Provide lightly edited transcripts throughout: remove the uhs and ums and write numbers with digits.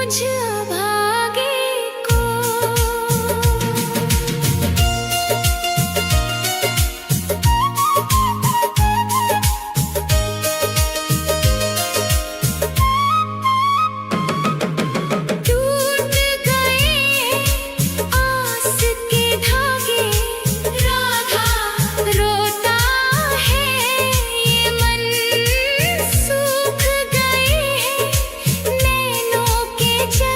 मुझ अभागे को। टूट गए आस के धागे, राधा रोता है ये मन। सूख गए हैं नैनों के जल,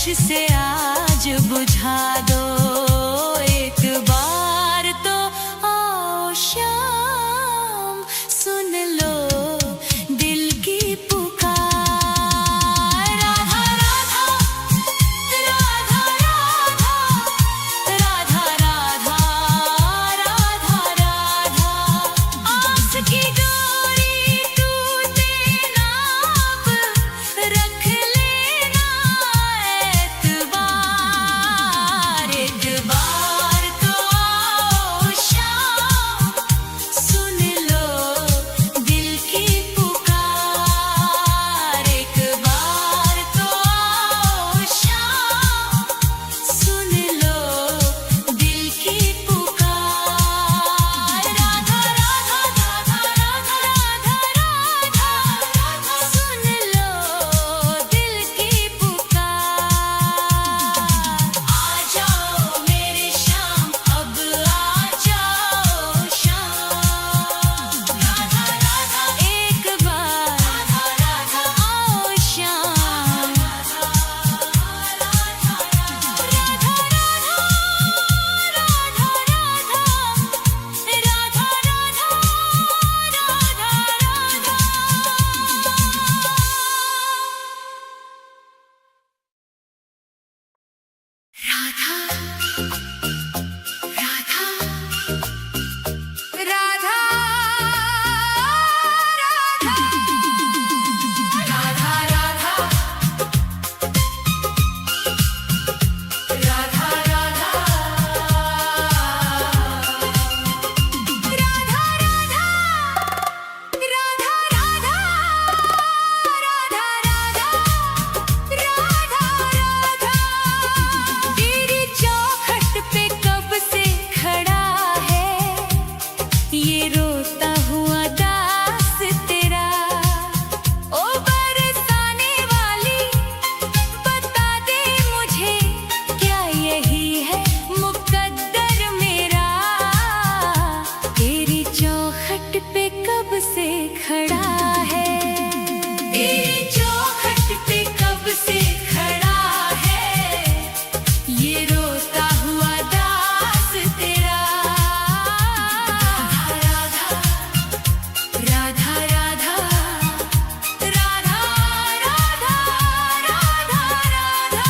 होश से आज बुझा दो एक बार तो आओ शाम सुन लो दिल की पुकार राधा राधा राधा राधा राधा राधा राधा आस की डोरी टूटे ना अब रख लेना एतबार एक बार तो आओ शाम सुन लो दिल की पुकार एक बार तो आओ शाम सुन लो दिल की पुकार राधा राधा राधा राधा राधा राधा सुन लो दिल की पुकार आ जाओ मेरे शाम अब आ जाओ शाम राधा राधा एक बार राधा राधा आओ शाम राधा राधा राधा तेरी चौखट पे कब से खड़ा है ये रोता हुआ दास तेरा ओ बरसाने वाली बता दे मुझे क्या यही है मुकद्दर मेरा तेरी चौखट पे कब से खड़ा है तेरी चौखट पे कब से खड़ा है ये रोता हुआ दास तेरा राधा राधा राधा राधा राधा राधा राधा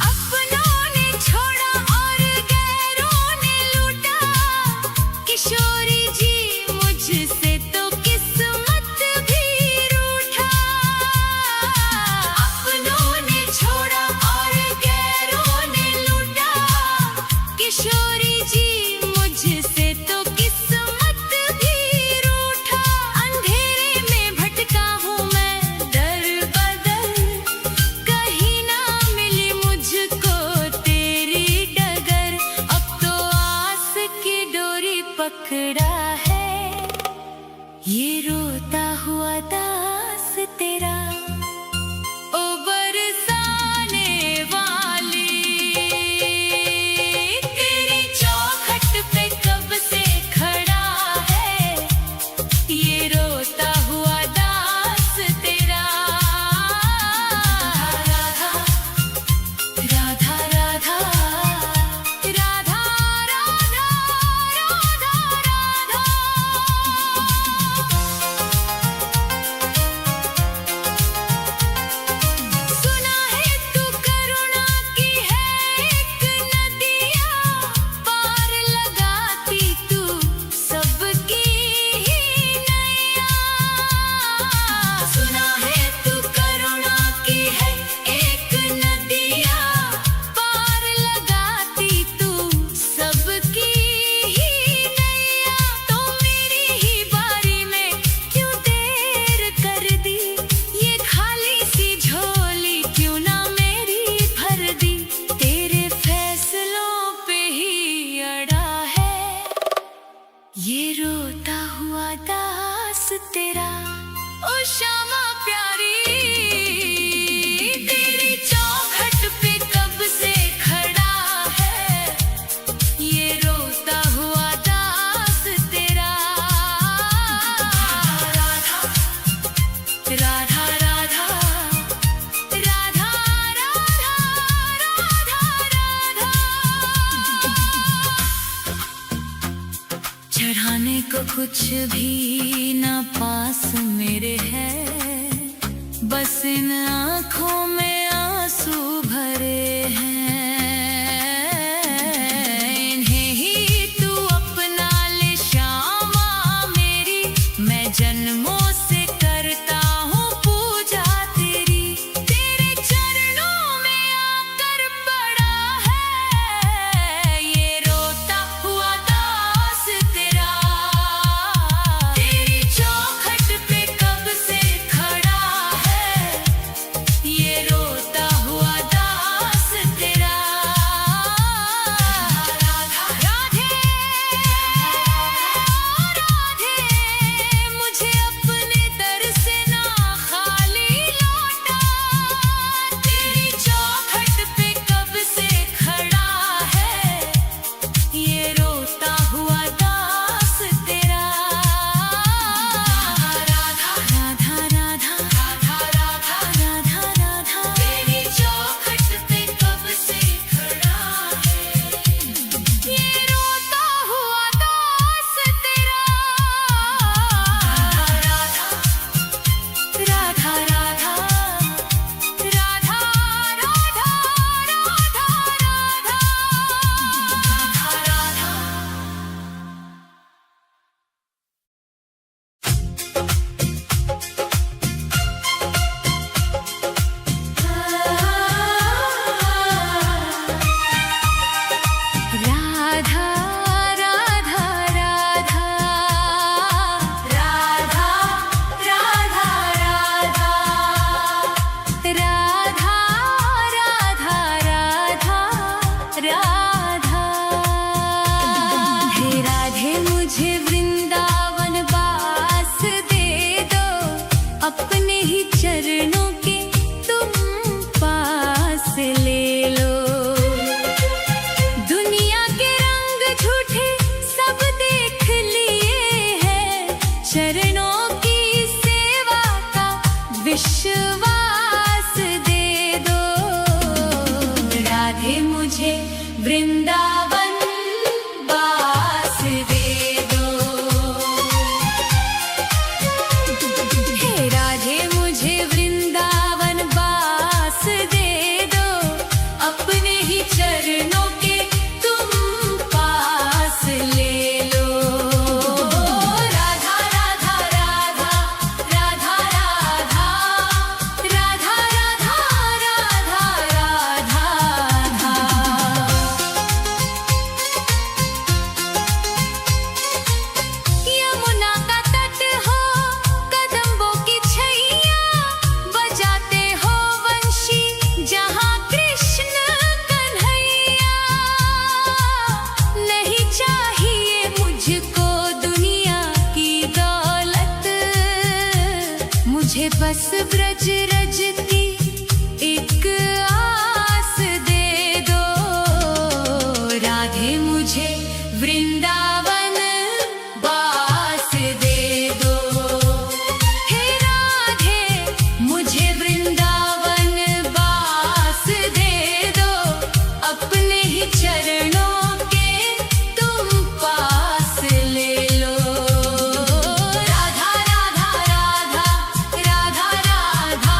अपनों ने छोड़ा और गैरों ने लूटा किशोरी जी मुझसे तो किस्मत भी रूठा अपनों ने छोड़ा और गैरों ने लूटा किशोरी जी मुझसे तो किस्मत भी रूठा अंधेरे में भटका हूँ मैं दर बदर कहीं ना मिली मुझको तेरी डगर अब तो आस की डोरी पकड़ा है ये रोता हुआ दास तेरा ओ बरसाने वाली तेरी चौखट पे कब से खड़ा है ये रोता हुआ दास तेरा राधा राधा राधा राधा राधा राधा राधा चढ़ाने को कुछ भी ना पास मेरे है, बस इन आँखों में आंसू भरे हैं। इन्हें ही तू अपना ले श्यामा मेरी, मैं जन्मों से करता हूँ पूजा तेरी। तेरे चरणों में आकर पड़ा है ये रोता हुआ दास तेरा। तेरी चौखट पे कब से खड़ा है ये रोता हुआ दास तेरा। राधा राधे राधे, मुझे अपने दर से ना खाली लौटा। तेरी चौखट पे कब से खड़ा है ये रोता हुआ दास तेरा। राधा राधा राधा राधा राधा राधा राधा, तेरी चौखट पे कब से खड़ा है ये रोता हुआ दास तेरा। राधा राधा राधा राधा राधा राधा राधा राधा राधा राधा राधा राधा राधा राधा। हे राधे मुझे वृंदावन वास दे दो, अपने ही चरणों के तुम पास ले लो। दुनिया के रंग झूठे सब देख लिए हैं, चरणों की सेवा का विश्वास दे दो। राधे मुझे वृंदावन वास दे दो। हे राधे मुझे वृंदावन वास दे दो, अपने ही चरणों के तुम पास ले लो। राधा राधा राधा राधा राधा राधा राधा राधा राधा। यमुना का तट हो, कदम्बों की छैया, बजाते हो वंशी जहाँ कृष्ण कन्हैया। नहीं चाहिए मुझको दुनिया की दौलत, मुझे बस ब्रज रज की एक आस दे दो। राधे मुझे वृंदावन वास दे दो। हे राधे मुझे वृंदावन वास दे दो, अपने ही चरणों के तुम पास ले लो। राधा राधा राधा राधा राधा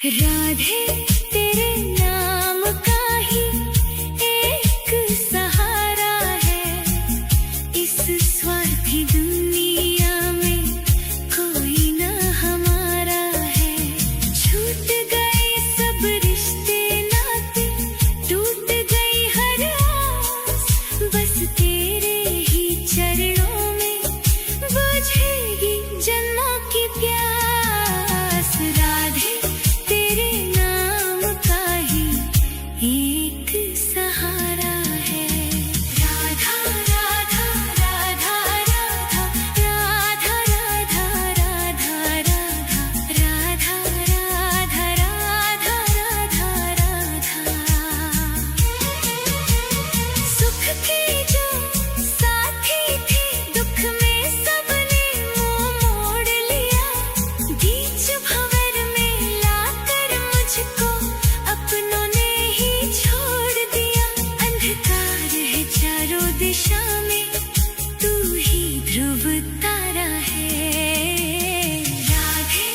राधे तेरे नाम का ही एक सहारा है, इस स्वार्थी दुनिया में कोई न हमारा है। छूट गए सब रिश्ते नाते, टूट गई हर आस, बस तेरे ही चरणों में बुझेगी जन्मों की प्यास। राधे तेरे नाम का ही एक सहारा है। राधा राधा राधा राधा राधा राधा राधा राधा राधा राधा राधा राधा। सुख के जो साथी थे, दुख में सबने मुंह मोड़ लिया। बीच भंवर में लाकर मुझको अपनों ने ही छोड़ दिया। अंधकार है चारों दिशा में, तू ही ध्रुव तारा है। राधे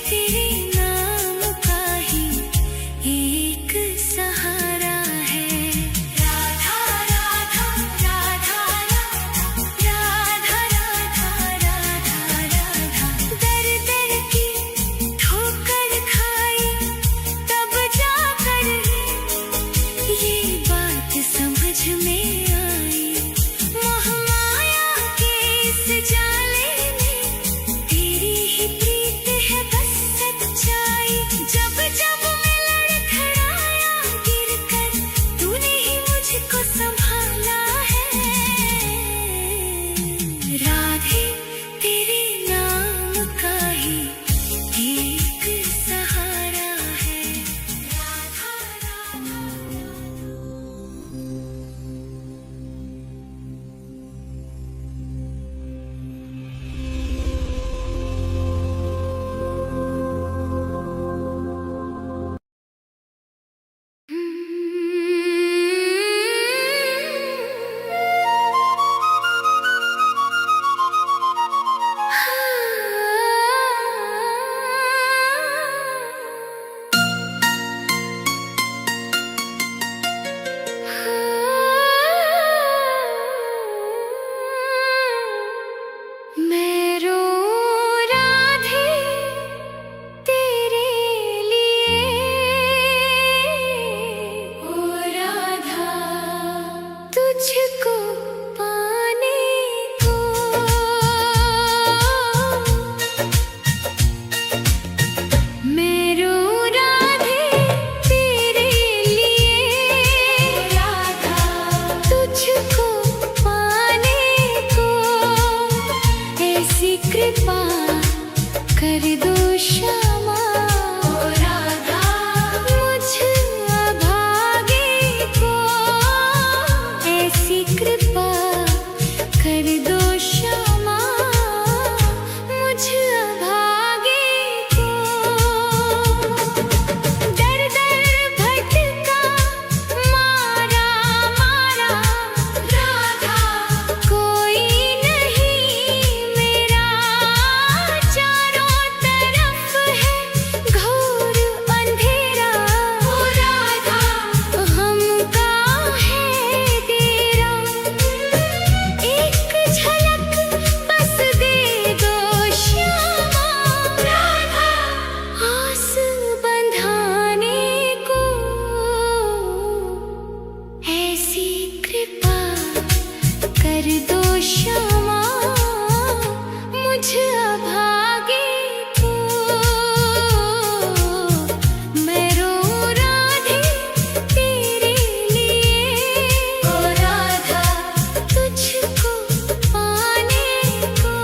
तेरे नाम का ही एक सहारा है। राधा राधा राधा राधा राधा राधा राधा। दर दर की ठोकर खाई तब जाकर ये बात समझ में आई। मोह माया के इस जाले में तेरी ही प्रीत है बस सच्चाई। जब जब मैं लड़खड़ाया गिरकर, तूने ही मुझको संभाला है। राधे तेरे नाम का ही एक सहारा है। राधा राधा। मैं रो राधे तेरे लिए, ओ राधा तुझको पाने को। मैं रो राधे तेरे लिए, राधा तुझको पाने को। ऐसी कृपा कर दो श्यामा, ओ राधा मुझ अभागे को। ऐसी कृपा कर दो श्यामा, मुझ अभागे को। दर दर भटका मारा मारा राधा, कोई नहीं मेरा। चारों तरफ है घोर अंधेरा, ओ राधा हमका है तेरा। एक झलक बस दे दो श्यामा, राधा आस बंधाने को। ऐसी कृपा कर दो श्यामा, मुझ अभागे को। मैं रो राधे तेरे लिए, ओ राधा तुझको पाने को।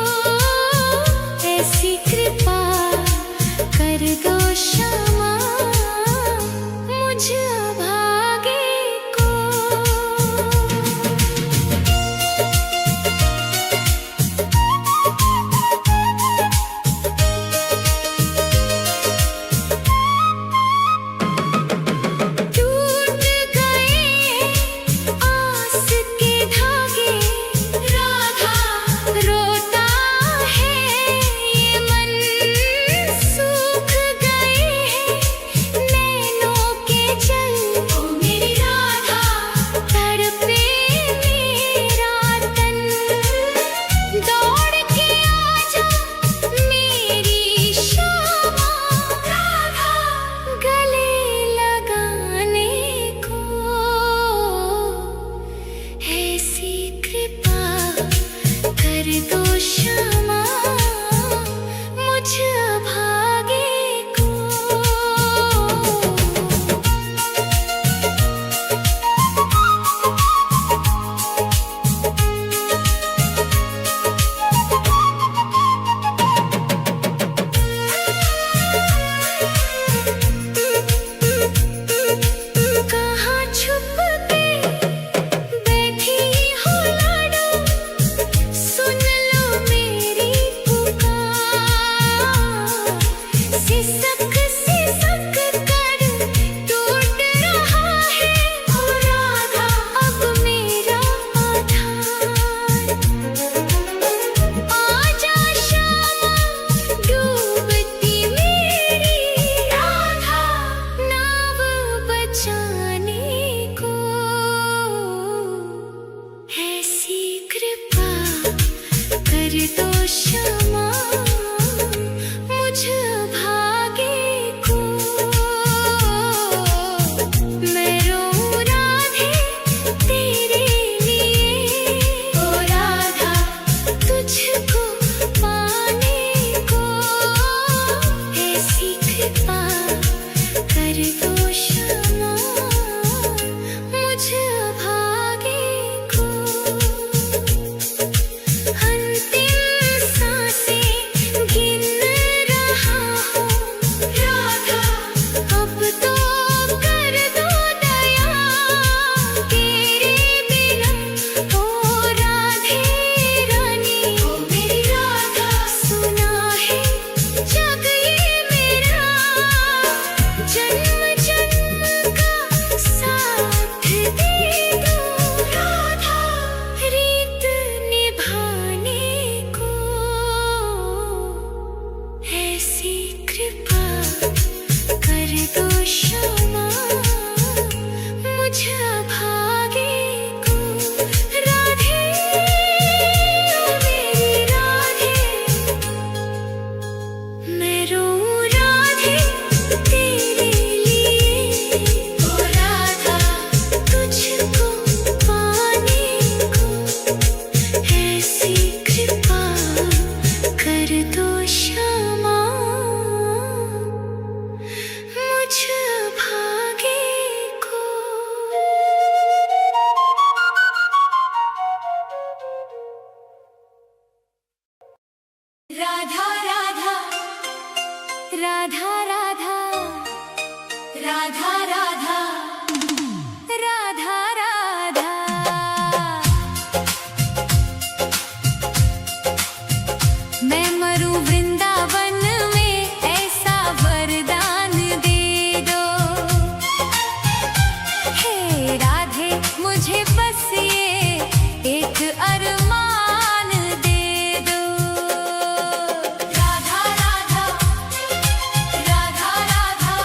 ऐसी कृपा कर दो श्यामा, मुझ अभागे को। सिसक सिसक कर टूट रहा है ओ राधा अब मेरा आधार। आजा श्यामा डूबती मेरी राधा नाव बचाने को। ऐसी कृपा कर दो क्षमा मुझ भागे को। मैं रोऊं राधे तेरे लिए ओ राधा तुझको पाने को। ऐसी कृपा कर दो क्षमा मुझ भागे को। अंतिम सांसें गिन रहा हूँ राधा अब तो कर दो दया तेरे बिना ओ राधे रानी ओ मेरी राधा। सुना है जग ये मेरा जन्म जन्म का साथ दे दो राधा रीत निभाने को। ऐसी कृपा कर दो क्षमा मुझ भागे को। राधे ओ मेरी राधे मैं रोऊं राधे तेरे लिए ओ राधा तुझको पाने को। ऐसी कृपा कर दो क्षमा मुझ भागे को। राधा राधा राधा राधा राधा राधा राधा राधा। मैं मरूं वृंदावन में ऐसा वरदान दे दो। हे राधे मुझे बस ये एक अरमान दे दो। राधा राधा राधा राधा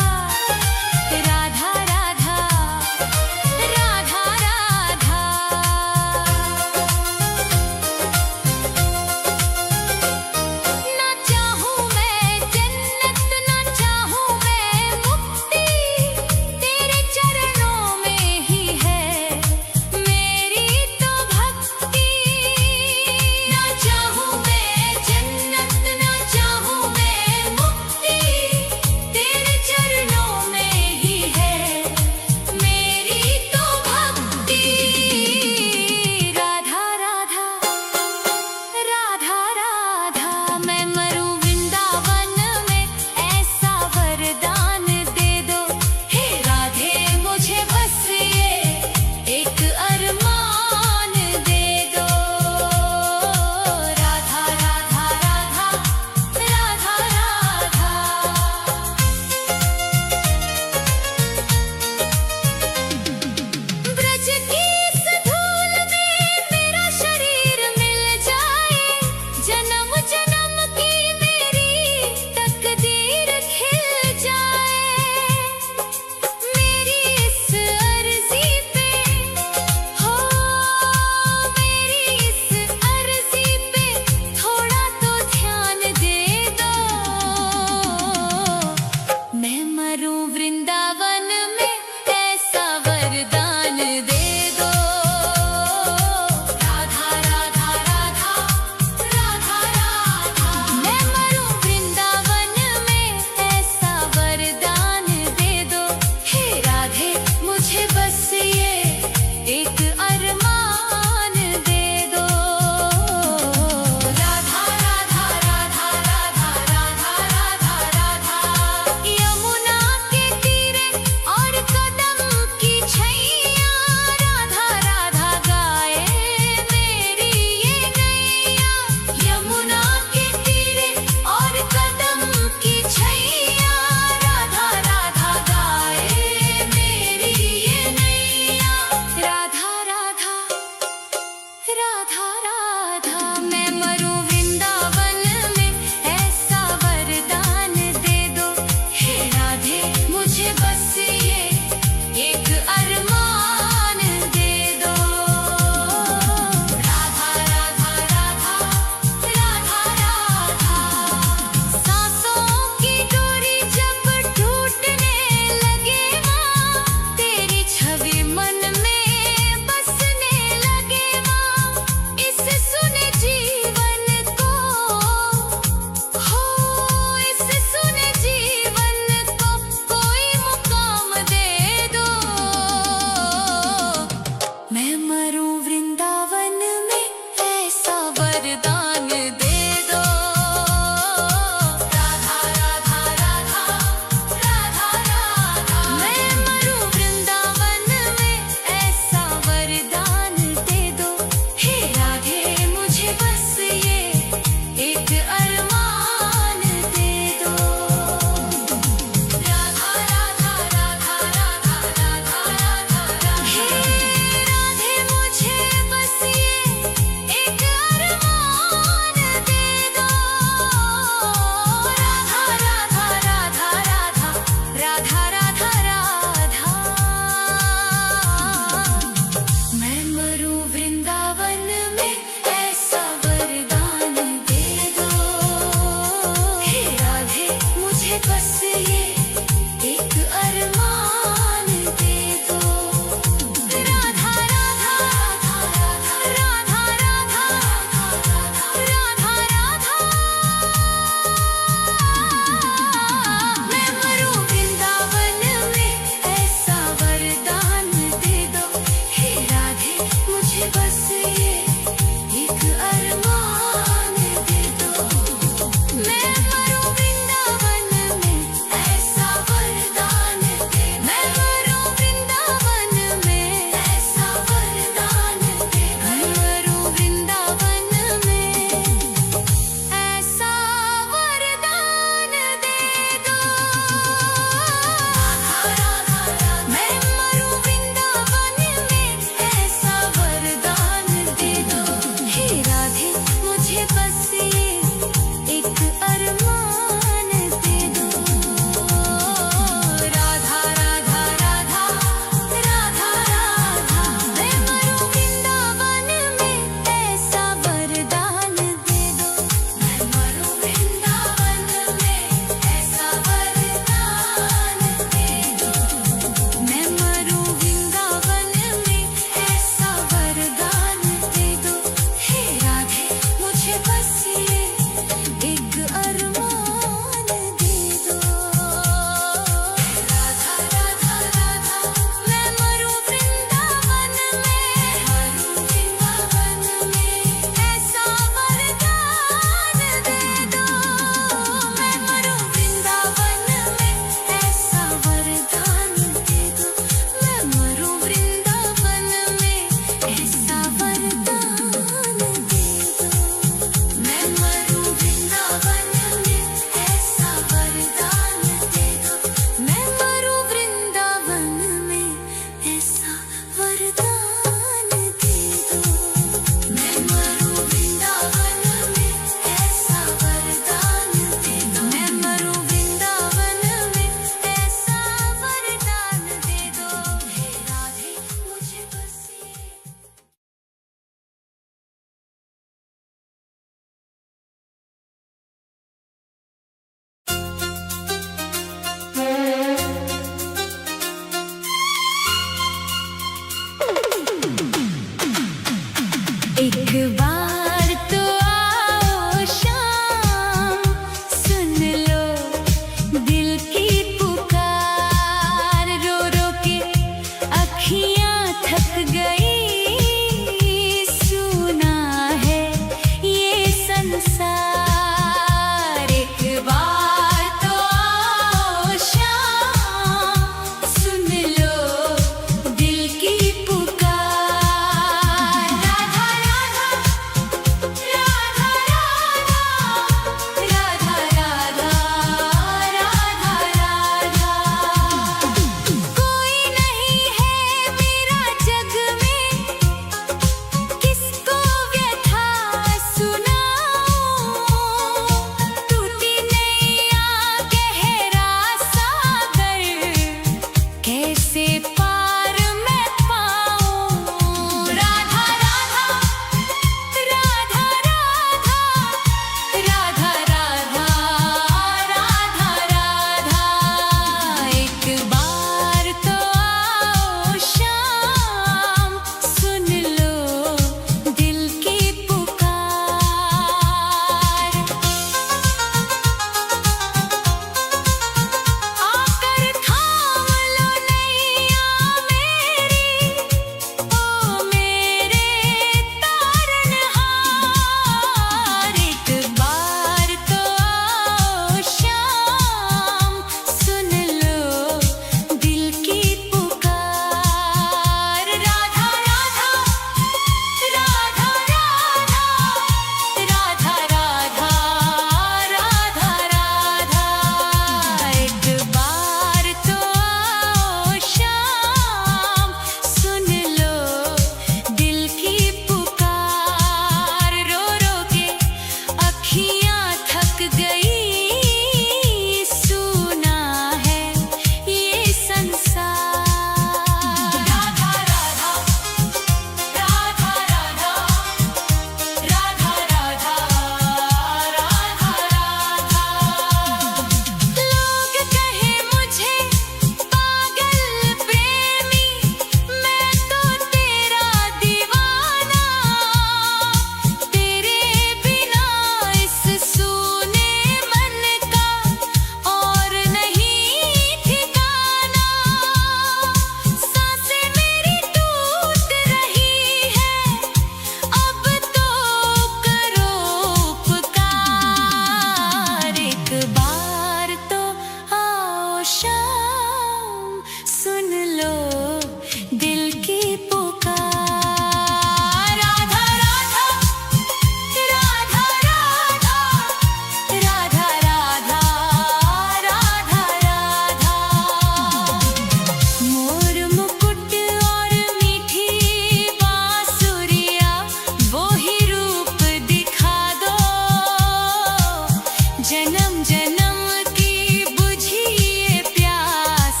जन्म की बुझी ये प्यास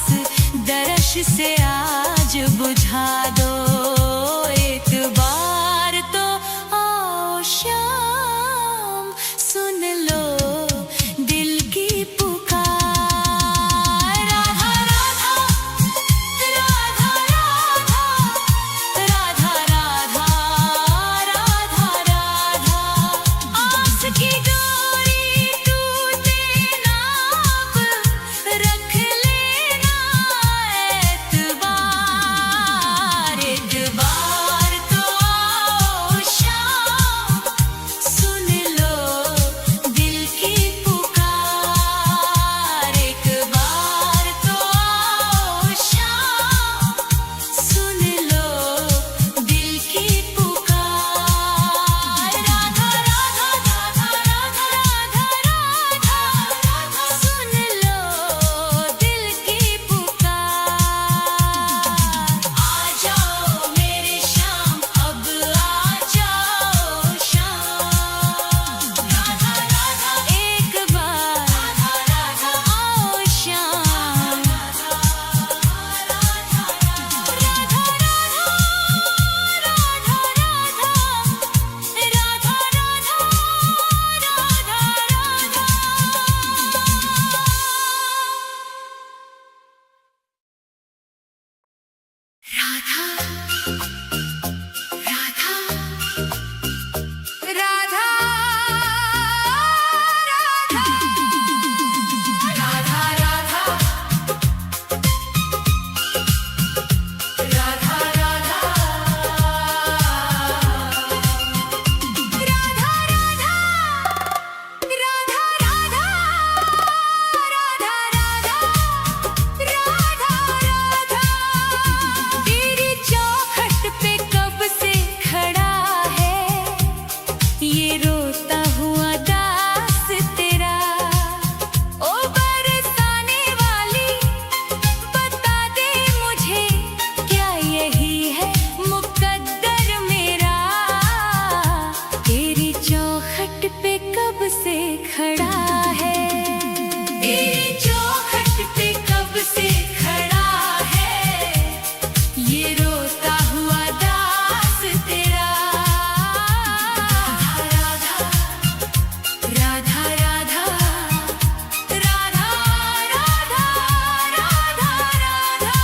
दर्श से आज बुझा दो। एक बार तो आओ शाम, सुन लो दिल की पुकार। राधा राधा राधा राधा राधा राधा राधा। आस की डोरी टूटे ना अब, रख लेना एतबार। एक बार तो आओ शाम, सुन लो दिल की पुकार। एक बार तो आओ शाम, सुन लो दिल की पुकार। राधा राधा राधा राधा राधा राधा, सुन लो दिल की पुकार। आ जाओ मेरे शाम, अब आ जाओ शाम। राधा राधा एक बार, राधा राधा आओ शाम। राधा राधा राधा तेरी चौखट पे कब से खड़ा है ये रोता हुआ दास तेरा। ओ बरसाने वाली बता दे मुझे, क्या यही है मुकद्दर मेरा। तेरी चौखट पे कब से खड़ा है, तेरी चौखट पे कब से खड़ा है ये रोता हुआ दास तेरा। राधा राधा राधा राधा राधा राधा राधा।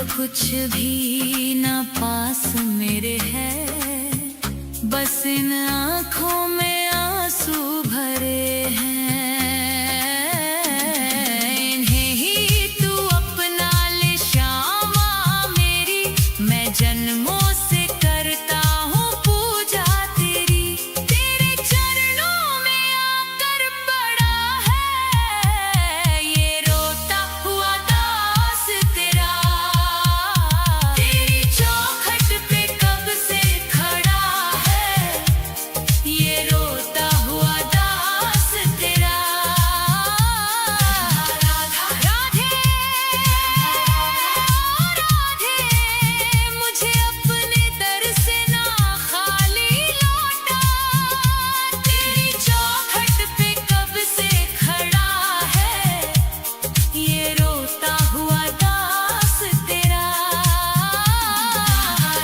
कुछ भी ना पास मेरे है, बस इन आँखों में आंसू भरे हैं। इन्हें ही तू अपना ले श्यामा मेरी, मैं जन्मों से करता हूँ पूजा तेरी। तेरे चरणों में आकर पड़ा है ये रोता हुआ दास तेरा। तेरी चौखट पे कब से खड़ा है ये रोता हुआ दास तेरा। राधा राधे राधे, मुझे अपने दर से ना खाली लौटा। तेरी चौखट पे कब से खड़ा है ये रोता हुआ दास तेरा।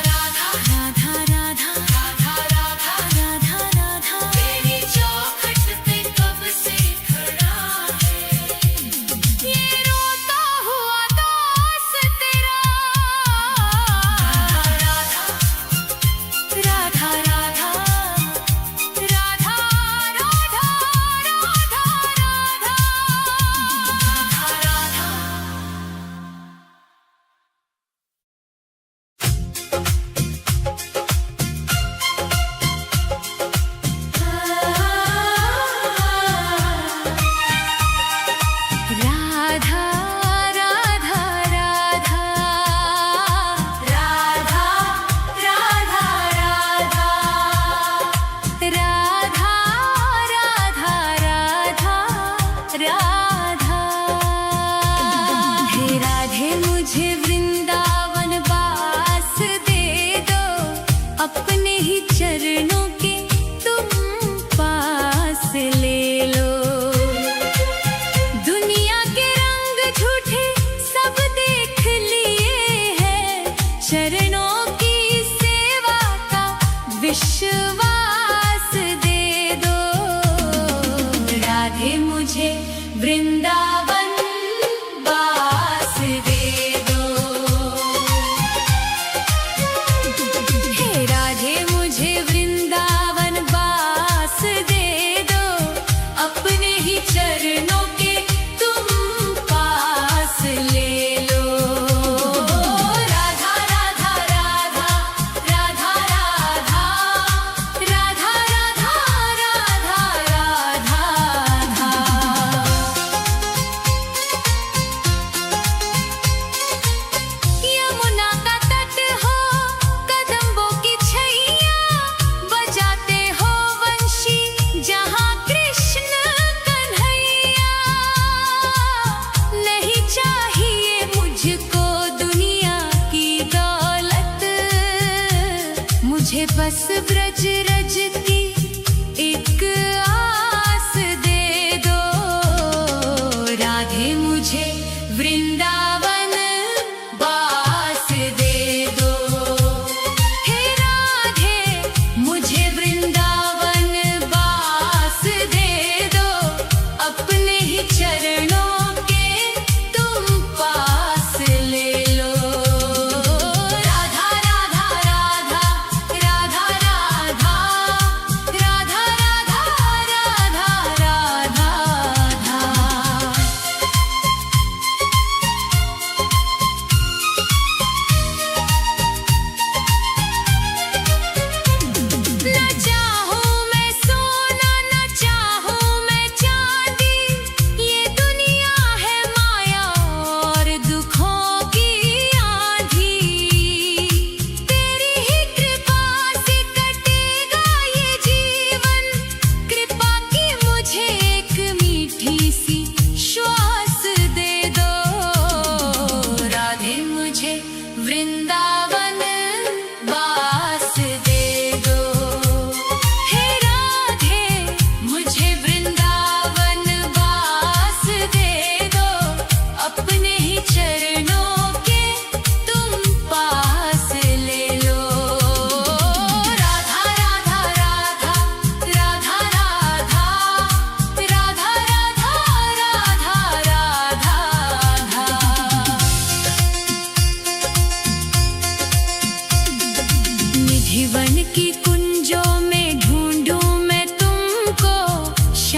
राधा राधा राधा राधा राधा राधा राधा, तेरी चौखट पे कब से खड़ा है ये रोता हुआ दास तेरा। राधा राधा राधा राधा राधा राधा राधा राधा राधा राधा राधा राधा राधा राधा। हे राधे मुझे वृंदावन वास दे दो, अपने ही चरणों के तुम पास ले लो। दुनिया के रंग झूठे सब देख लिए हैं, चरणों की सेवा का विश्वास दे दो। राधे मुझे वृंदावन वास दे दो। हे राधे मुझे वृंदावन वास दे दो, अपने ही चरणों के तुम पास ले लो। राधा राधा राधा राधा राधा राधा राधा राधा राधा राधा। यमुना का तट हो कदम्बों की छैया, बजाते हो वंशी जहाँ कृष्ण कन्हैया। नहीं चाहिए मुझको दुनिया की दौलत, मुझे बस ब्रज रज की एक आस दे दो। राधे मुझे वृंदावन वास दे दो। हे राधे मुझे वृंदावन वास दे दो, अपने ही चरणों के तुम पास ले लो। राधा राधा राधा राधा राधा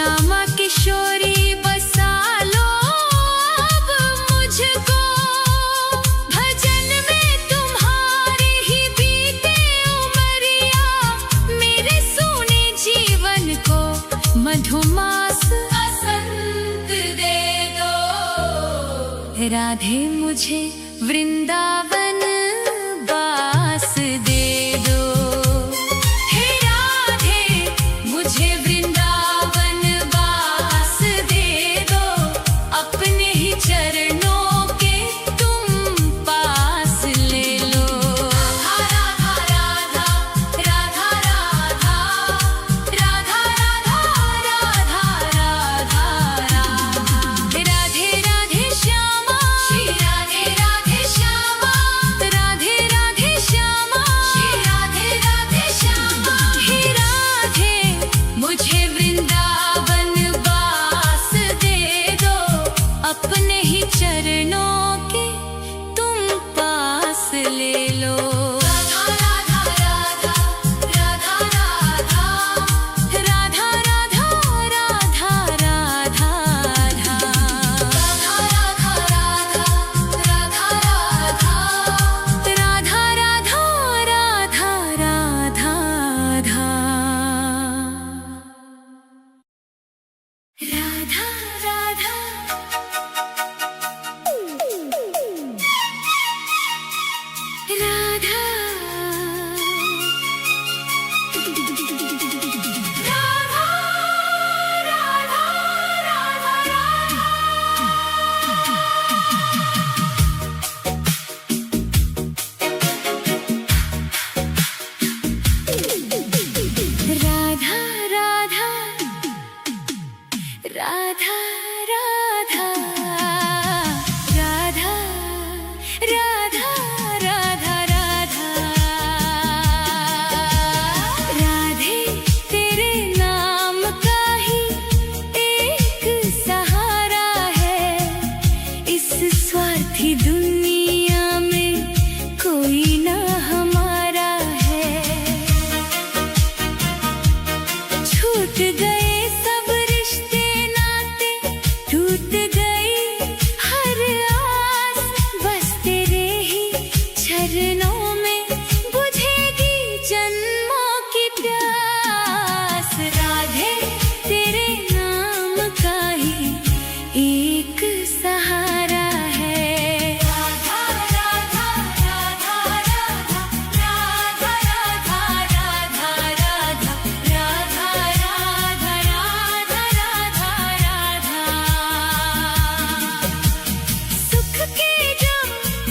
श्यामा किशोरी बसा लो अब मुझको, भजन में तुम्हारी ही बीते उमरिया, मेरे सोने जीवन को मधुमास बसंत दे दो। राधे मुझे वृंदावन बास दे दो, हे राधे मुझे वृंदावन बास दे दो, अपने ही चरणों के तुम पास ले लो। राधा राधा राधा राधा राधा राधा राधा राधा, राधे राधे श्यामा, श्री राधे राधे श्यामा, राधे राधे श्यामा, श्री राधे राधे श्यामा। हे राधे मुझे वृंदावन बास दे दो, अपने ही चरणों के तुम पास ले लो। राधा राधा राधा राधा राधा राधा राधा राधा राधा राधा राधा राधा राधे तेरे नाम का ही एक सहारा है, इस स्वार्थी दुनिया में कोई ना हमारा है। छूट गए सब रिश्ते नाते, टूट गई हर आस, बस तेरे ही चरणों में बुझेगी जन्मों की प्यास। राधे तेरे नाम का ही एक सहारा है। राधा राधा राधा राधा राधा राधा राधा राधा राधा राधा राधा राधा। सुख के जो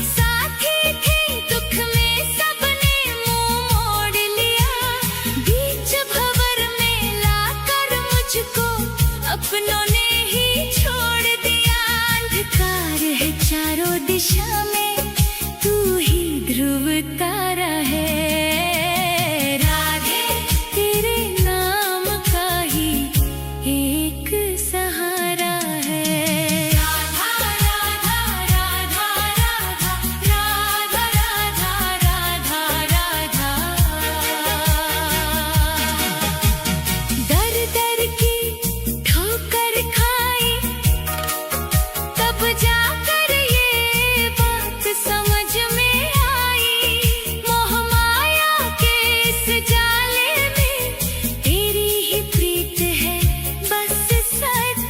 साथी थे, दुख में सबने मुंह मोड़ लिया, बीच भंवर में लाकर मुझको अपनों ने ही छोड़ दिया। अंधकार है चारों दिशा में, तू ही ध्रुव तारा है। राधे तेरे नाम का ही एक सहारा है। राधा राधा राधा राधा राधा राधा राधा राधा। दर दर की ठोकर खाई, तब जाकर ये बात समझ में आई, मोह माया के इस जाले में तेरी ही प्रीत है बस सच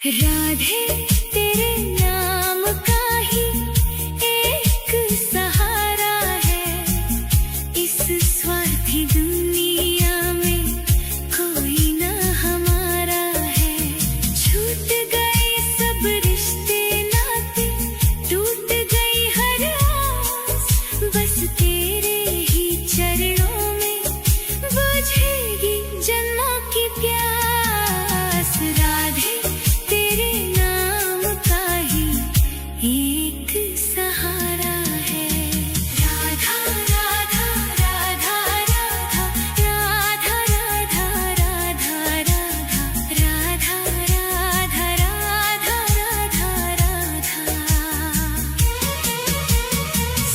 राधे तेरे नाम का ही एक सहारा है, इस स्वार्थी दुनिया में कोई ना हमारा है। छूट गए सब रिश्ते नाते, टूट गई हर आस, बस तेरे ही चरणों में बुझेगी जन्मों की प्यास। राधे तेरे नाम का ही एक सहारा है। राधा राधा राधा राधा राधा राधा राधा राधा राधा राधा राधा राधा।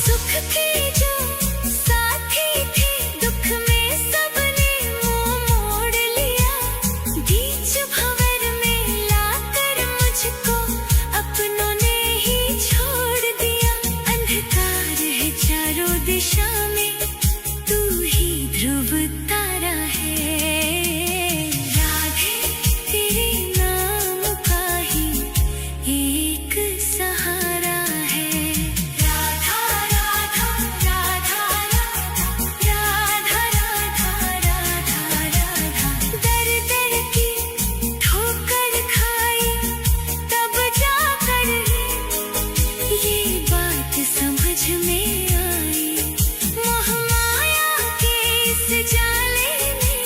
सुख के जो साथी थे, दुख में सबने मुंह मोड़ लिया। बीच भंवर में लाकर मुझको अपनों ने ही छोड़ दिया। अंधकार है चारों दिशा में, तू ही ध्रुव तारा है। राधे तेरे नाम का ही एक सहारा है। राधा राधा राधा राधा राधा राधा राधा। दर दर की ठोकर खाई तब जाकर ये बात समझ में आई। मोह माया के इस जाले में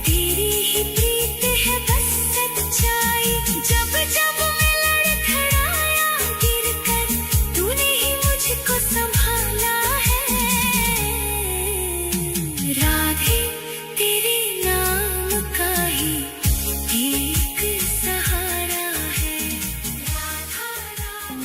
तेरी ही प्रीत है बस सच्चाई। जब जब मैं लड़खड़ाया गिरकर, तूने ही मुझको संभाला है। राधे तेरे नाम का ही एक सहारा है। राधा राधा।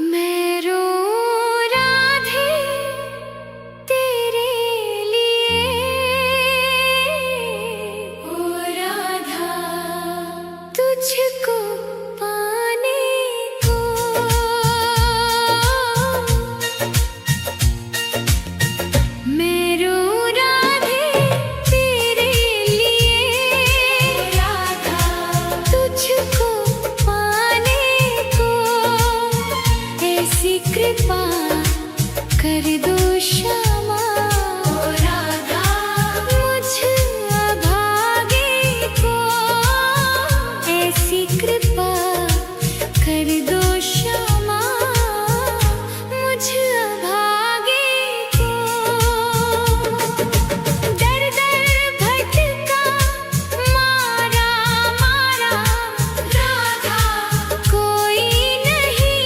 मैं रो राधे तेरे लिए, ओ राधा तुझको पाने को। मैं रो राधे तेरे लिए, राधा तुझको पाने को। ऐसी कृपा कर दो श्यामा, ओ राधा मुझ अभागे को। ऐसी कृपा कर दो श्यामा, मुझ अभागे को। दर दर भटका मारा मारा राधा, कोई नहीं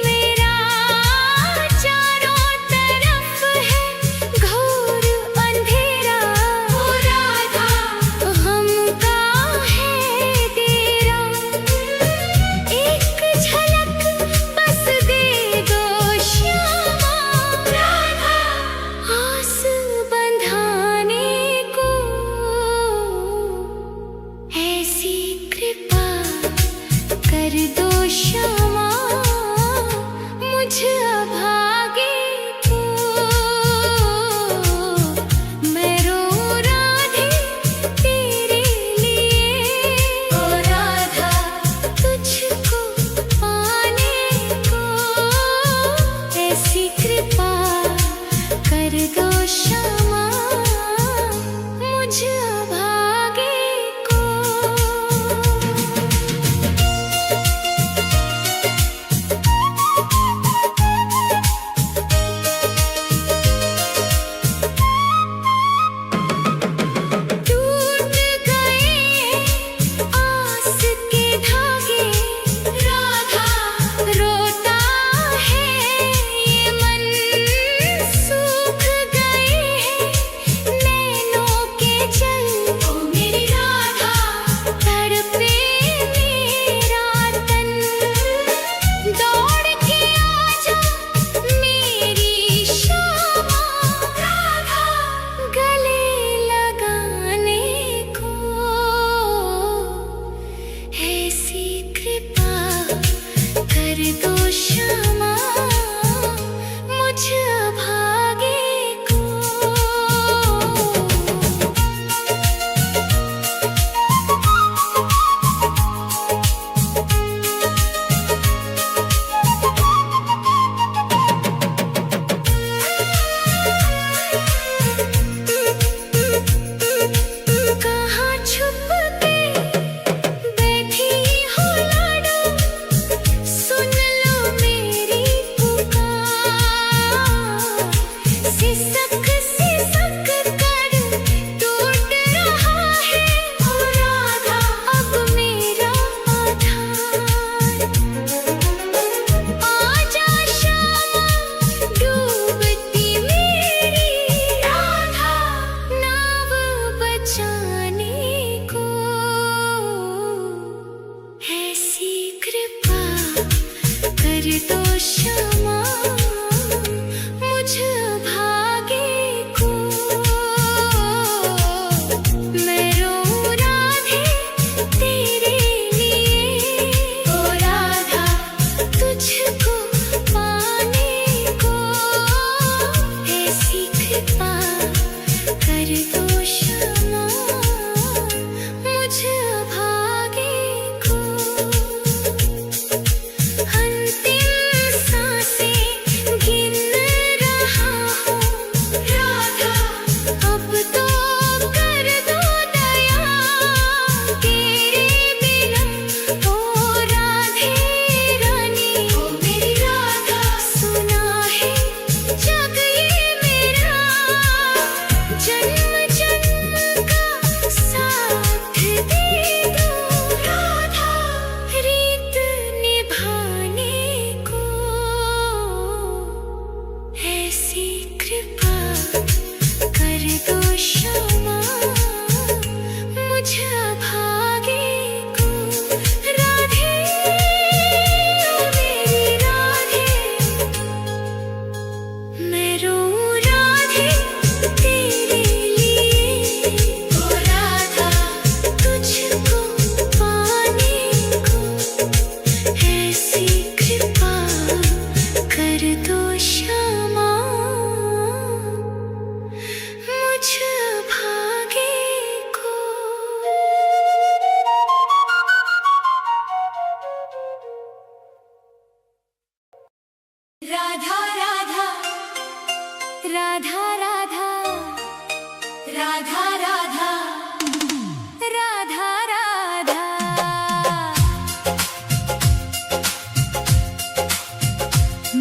मेरा चारों तरफ है।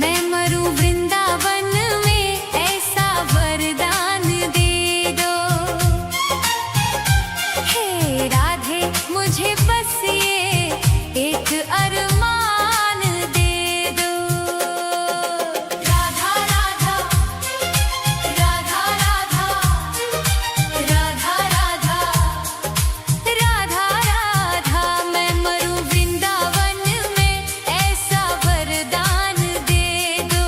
मैं मरूं वृंदावन में ऐसा वरदान दे दो। हे राधे मुझे बस ये एक अरमान दे दो। राधा राधा राधा राधा राधा राधा राधा मैं मरूं वृंदावन में ऐसा वरदान दे दो।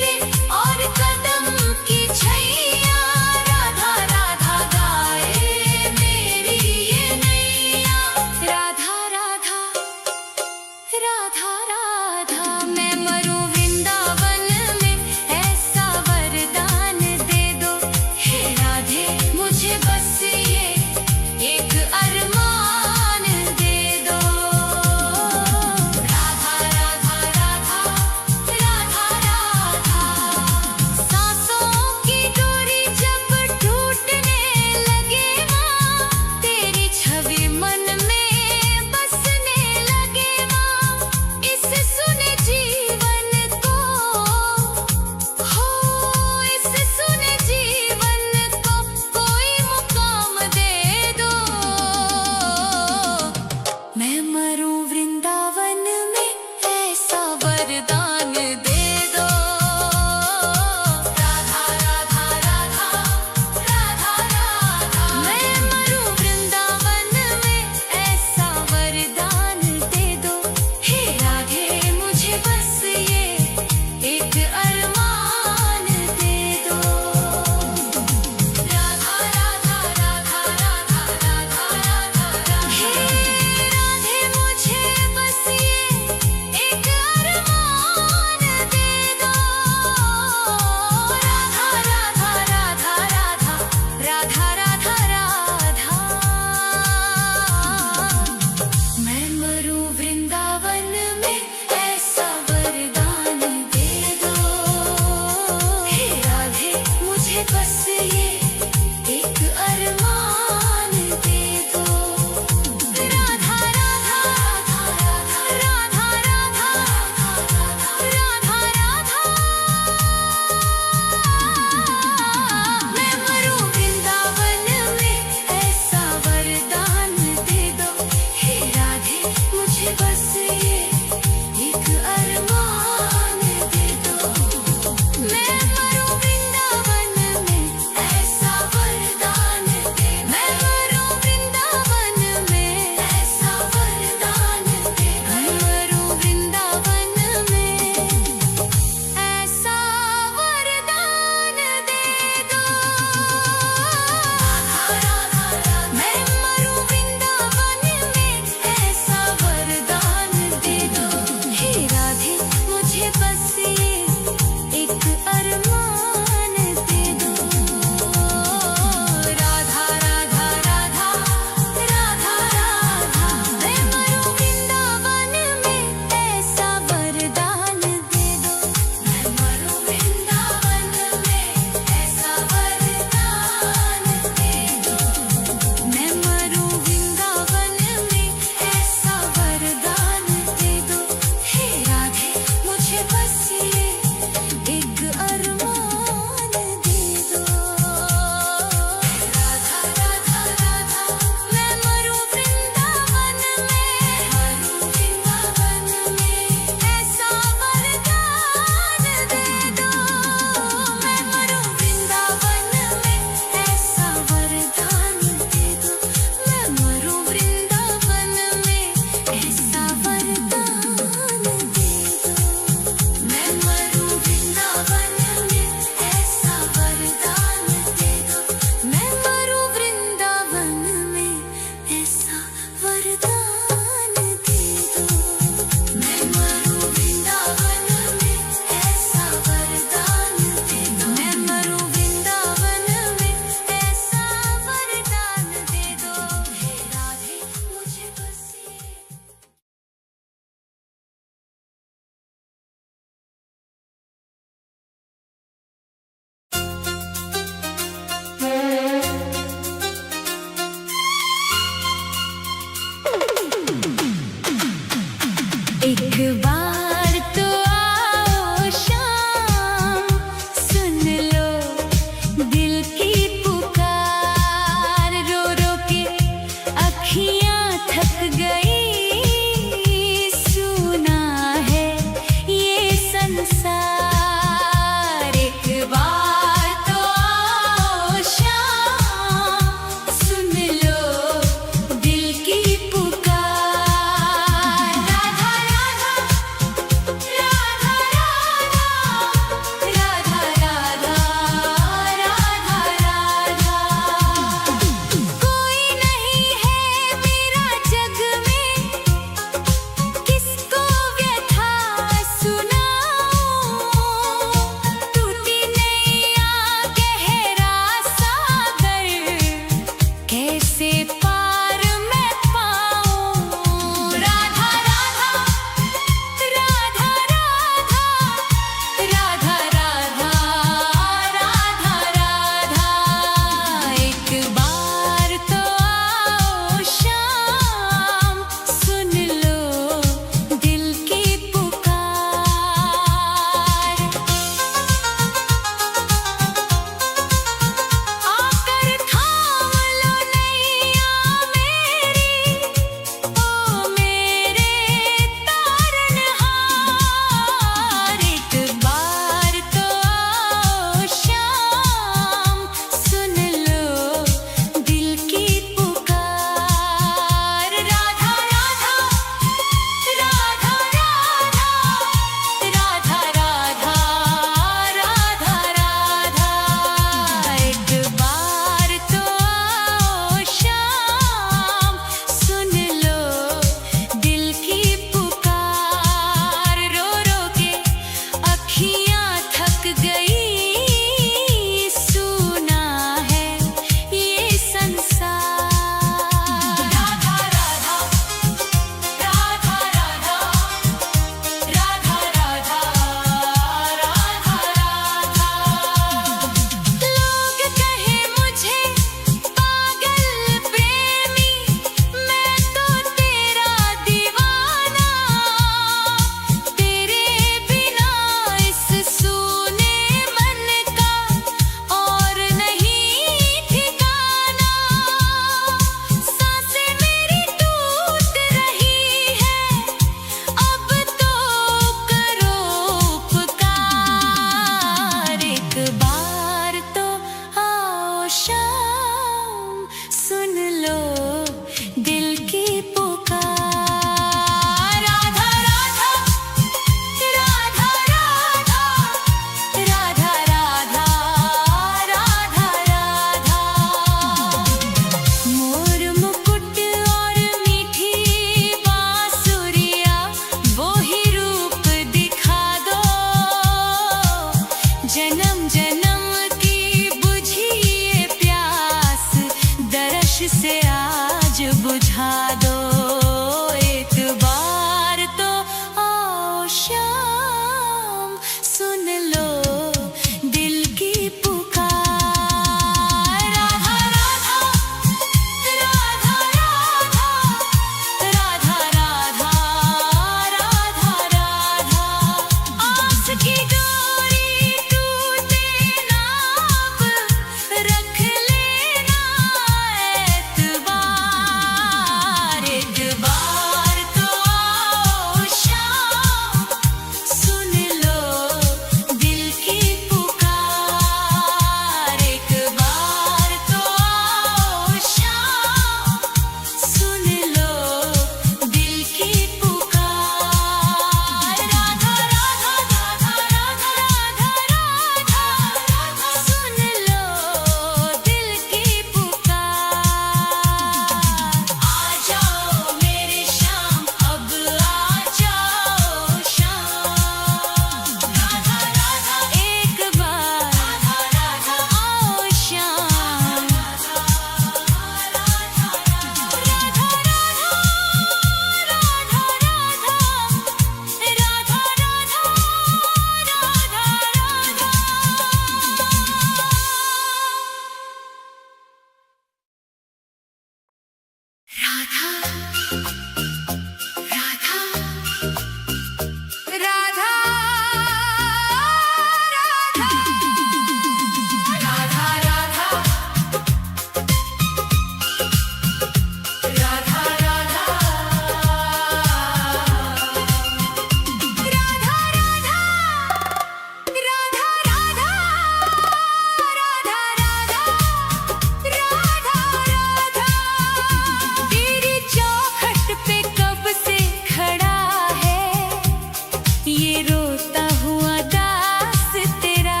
रोता हुआ दास तेरा।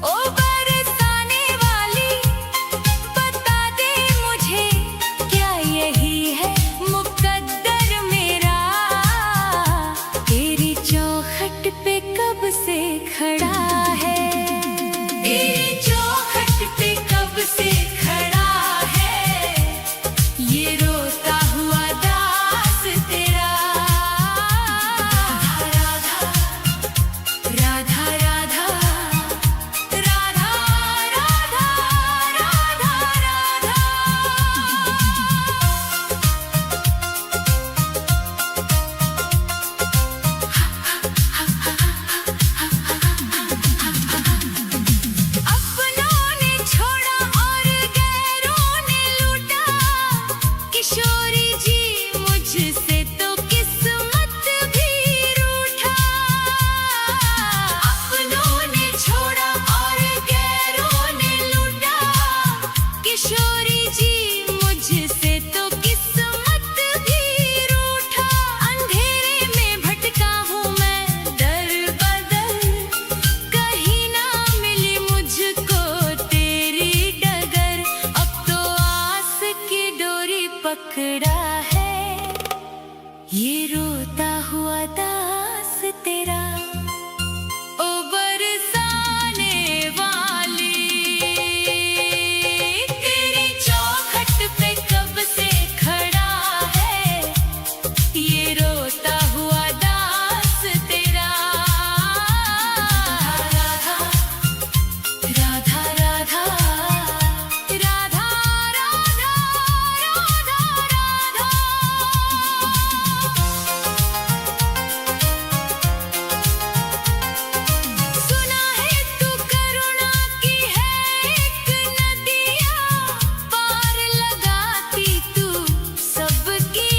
ओ बरसाने वाली बता दे मुझे, क्या यही है मुकद्दर मेरा? तेरी चौखट पे कब से खड़ा है, तेरी चौखट पे कब से खड़ा है, ये रोता हुआ दास तेरा। राधा राधा राधा राधा राधा राधा राधा। अपनों ने छोड़ा और गैरों ने लूटा, किशोरी जी मुझसे तो किस्मत भी रूठा। अपनों ने छोड़ा और गैरों ने लूटा, किशोरी जी मुझसे तो किस्मत भी रूठा। अंधेरे में भटका हूँ मैं दर बदर, कहीं ना मिली मुझको तेरी डगर। अब तो आस की डोरी पकड़ा है, ये रोता हुआ दास तेरा। ओ बरसाने वाली तेरी चौखट पे कब से खड़ा है, ये रोता हुआ दास तेरा। राधा राधा राधा राधा राधा राधा राधा। सुना है तू करुणा की है एक नदिया, पार लगाती तू सबकी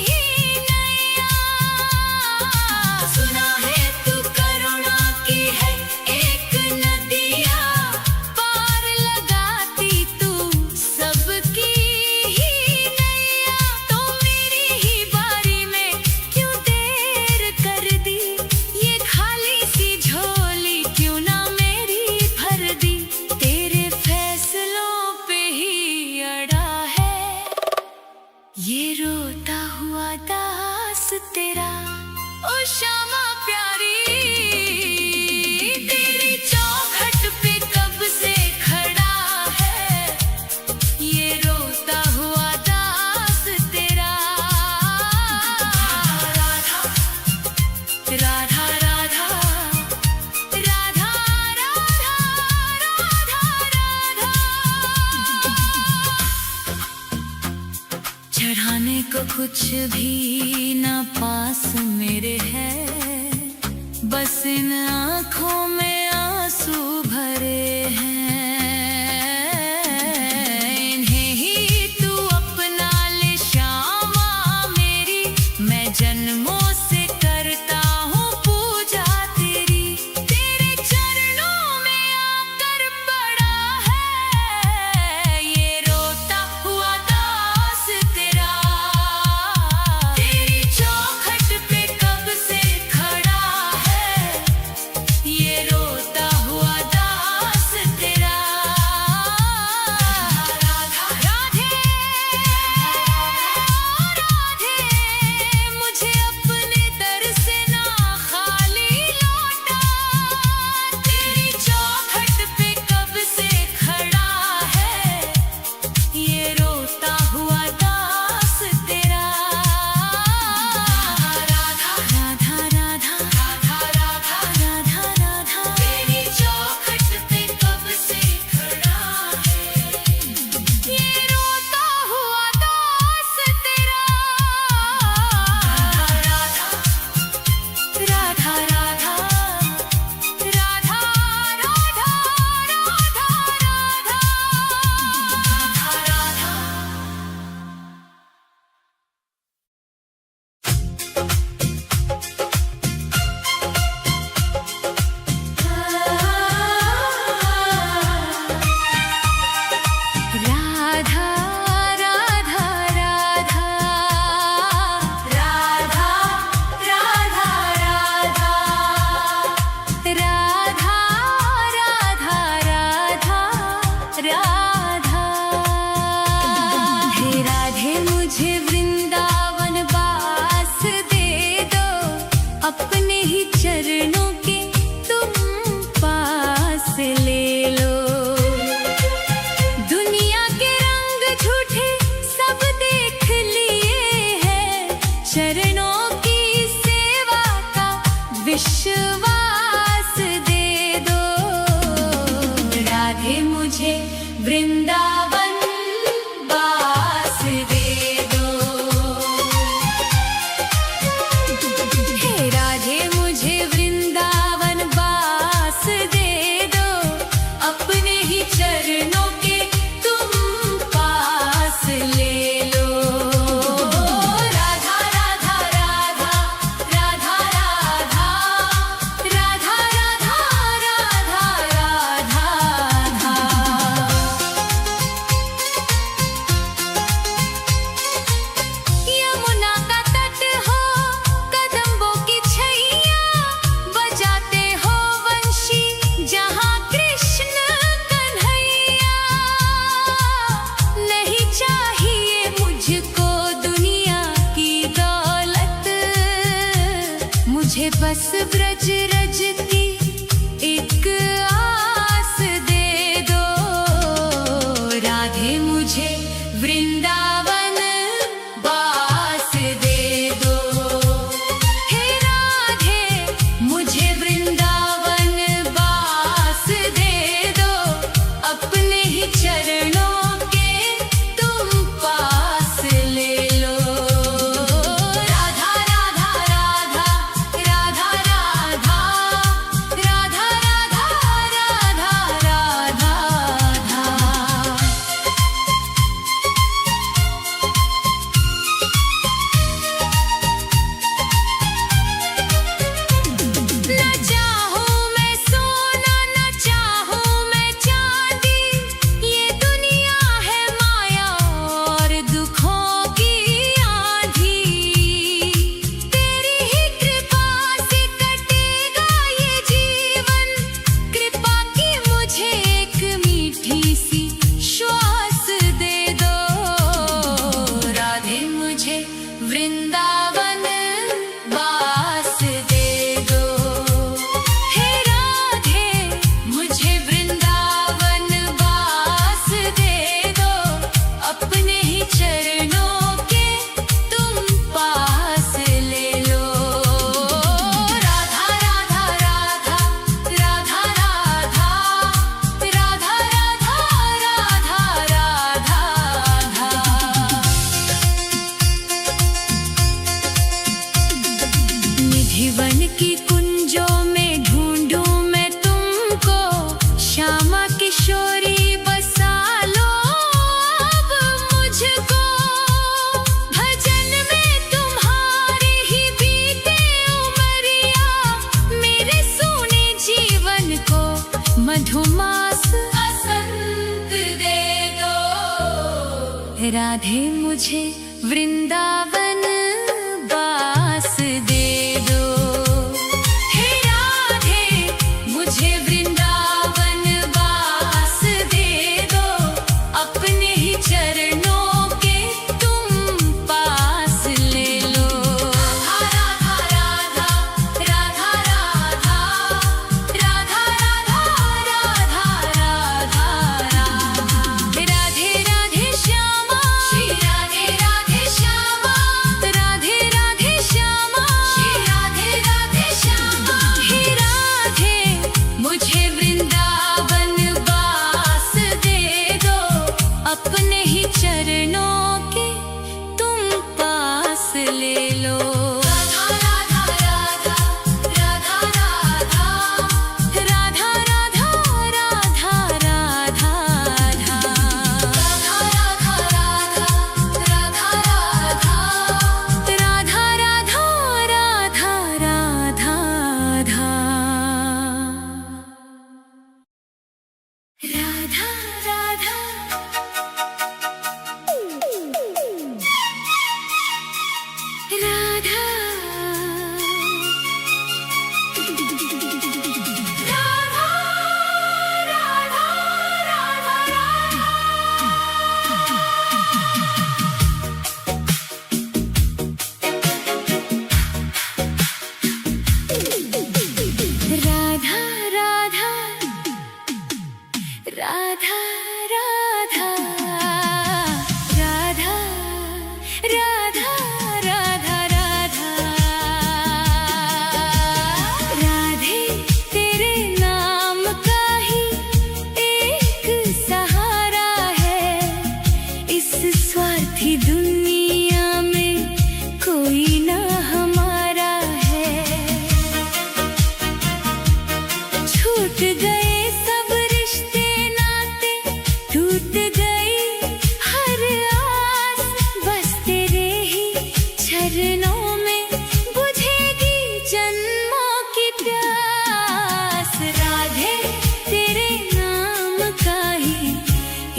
ही नैया। सुना है तू करुणा की है एक नदिया, पार लगाती तू सबकी ही नैया। तो मेरी ही बारी में क्यों देर कर दी, ये खाली सी झोली क्यों ना मेरी भर दी। तेरे फैसलों पे ही अड़ा है, ये रोता हुआ दास तेरा। ओ श्यामा प्यारी तेरी चौखट पे कब से खड़ा है, ये रोता हुआ दास तेरा। राधा राधा राधा राधा राधा राधा राधा। चढ़ाने को कुछ भी ना पास मेरे है, बस इन आँखों में आंसू भरे हैं। इन्हें ही तू अपना ले श्यामा मेरी, मैं जन्मों से करता हूँ पूजा तेरी। तेरे चरणों में आकर पड़ा है, ये रोता हुआ दास तेरा। तेरी चौखट पे कब से खड़ा है, ये रोता हुआ दास तेरा। राधा राधे राधे मुझे अपने दर से ना खाली लौटा। तेरी चौखट पे कब से खड़ा है, ये रोता हुआ दास तेरा। राधा राधा राधा राधा राधा राधा राधा। तेरी चौखट पे कब से खड़ा है, ये रोता हुआ दास तेरा। राधा राधा राधा राधा राधा राधा राधा। राधा राधा राधा राधा राधा राधा। विश्वास दे दो। राधे मुझे वृंदावन वास दे दो। हे राधे मुझे वृंदावन वास दे दो। अपने ही चरणों के तुम पास ले लो। राधा राधा राधा राधा राधा राधा राधा राधा राधा राधा। यमुना का तट हो कदम्बों की छैया, बजाते हो वंशी जहाँ कृष्ण कन्हैया। नहीं चाहिए मुझको दुनिया की दौलत, मुझे बस ब्रज रज की एक आस दे दो। राधे मुझे वृंदावन वास दे दो। हे राधे मुझे वृंदावन वास दे दो। अपने ही चरणों के तुम पास ले लो। राधा राधा राधा राधा राधा राधा राधा राधा राधा राधा। न चाहूं मैं सोना न चाहूं मैं चांदी, ये दुनिया है माया और दुखों की आंधी। तेरी ही कृपा से कटेगा ये जीवन, कृपा की मुझे एक मीठी सी श्वास दे दो। राधे मुझे वृंदावन वास दे दो। हे राधे मुझे वृंदावन वास दे दो। अपने ही चरणों के तुम पास ले लो। राधा राधा राधा राधा राधा राधा राधा राधा राधा राधा। निधिवन की कुंजों में ढूंढूं मैं तुमको, श्यामा किशोरी बसा लो अब मुझको। भजन में तुम्हारी ही बीते उमरिया, मेरे सूने जीवन को मधुमास बसंत दे दो। राधे मुझे वृंदावन वास दे दो। हे राधे मुझे वृंदावन वास दे दो। अपने ही चरणों के तुम पास ले लो। राधा राधा राधा राधा राधा राधा राधा राधा राधा। राधे राधे श्यामा श्री राधे राधे श्यामा टूट गए सब रिश्ते नाते, टूट गई हर आस, बस तेरे ही चरणों में बुझेगी जन्मों की प्यास। राधे तेरे नाम का ही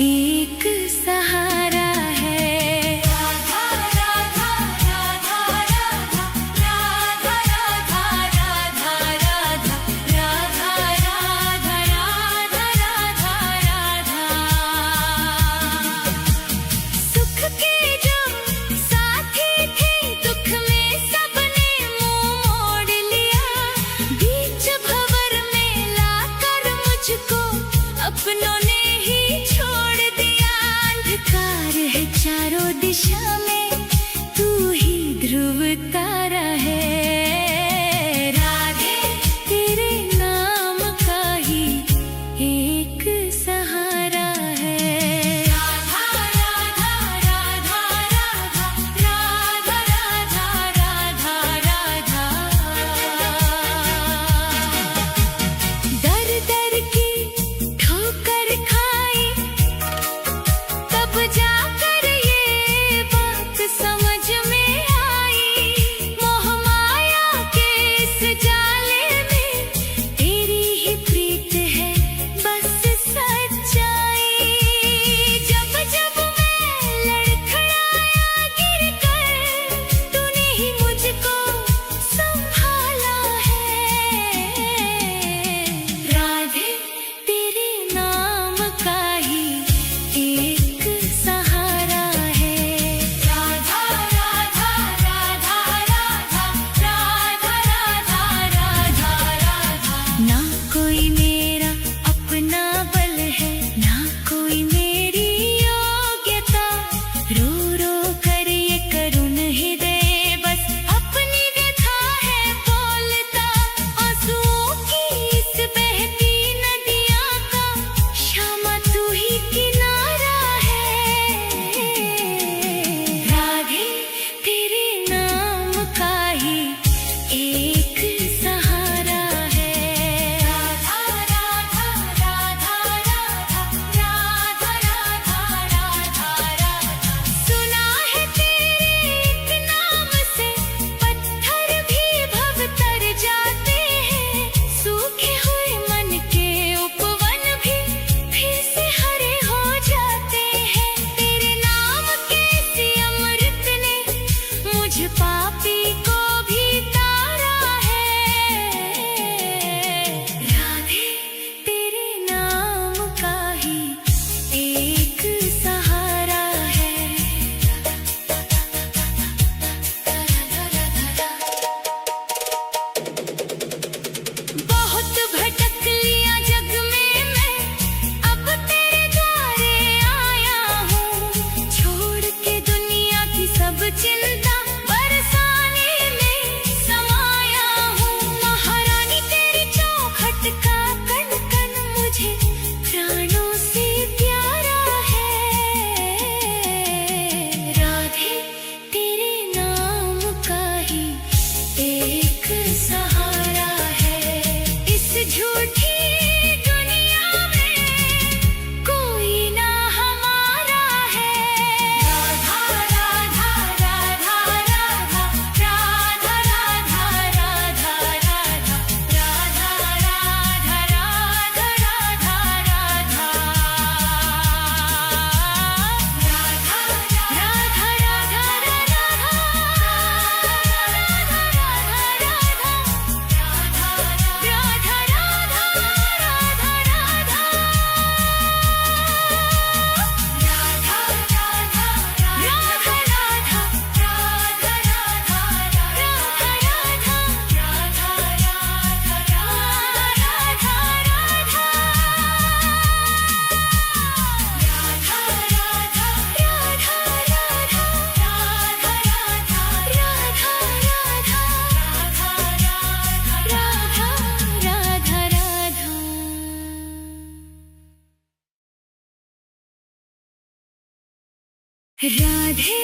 एक सहारा है। राधा राधा राधा राधा राधा राधा राधा राधा राधा राधा राधा राधा। सुख के जो साथी थे, दुख में सबने मुंह मोड़ लिया। बीच भंवर में लाकर मुझको अपनों ने ही छोड़ दिया। अंधकार है चारों दिशा में, तू ही ध्रुव तारा है। राधे तेरे नाम का ही एक सहारा है। राधा राधा राधा राधा राधा राधा राधा राधा। दर दर की ठोकर खाई, तब जाकर ये बात समझ में आई। मोह माया के इस जाले में तेरी ही प्रीत है बस सच्चाई। जब जब मैं लड़खड़ाया गिरकर, तूने ही मुझको संभाला है। राधे तेरे नाम का ही एक सहारा है। राधा राधा राधा राधा राधा राधा राधा। ना कोई मेरा अपना बल है, ना कोई मेरी योग्यता। रो रो कर ये करुण हृदय बस अपनी व्यथा है बोलता। आंसुओं की इस बहती नदियाँ का श्यामा तू ही किनारा है। राधे तेरे नाम का ही एक सहारा है। राधा राधा राधा राधा राधा राधा राधा। सुना है तेरे एक नाम से पत्थर भी भव तर जाते हैं। सूखे हुए मन के उपवन भी फिर से हरे हो जाते हैं। तेरे नाम के इसी अमृत ने मुझ पापी को भी तारा है। राधे तेरे नाम का ही एक सहारा है। बहुत भटक लिया जग में मैं, अब तेरे द्वारे आया हूँ। छोड़ के दुनिया की सब चिंता बरसाने में समाया हूँ। महारानी तेरी चौखट का कण कण मुझे प्राणों से प्यारा है। राधे तेरे नाम का ही एक सहारा है। इस झूठी दुनिया में कोई ना हमारा है। राधा राधा राधा राधा राधा राधा राधा राधा राधा राधा राधा राधा राधा। राधा राधा राधे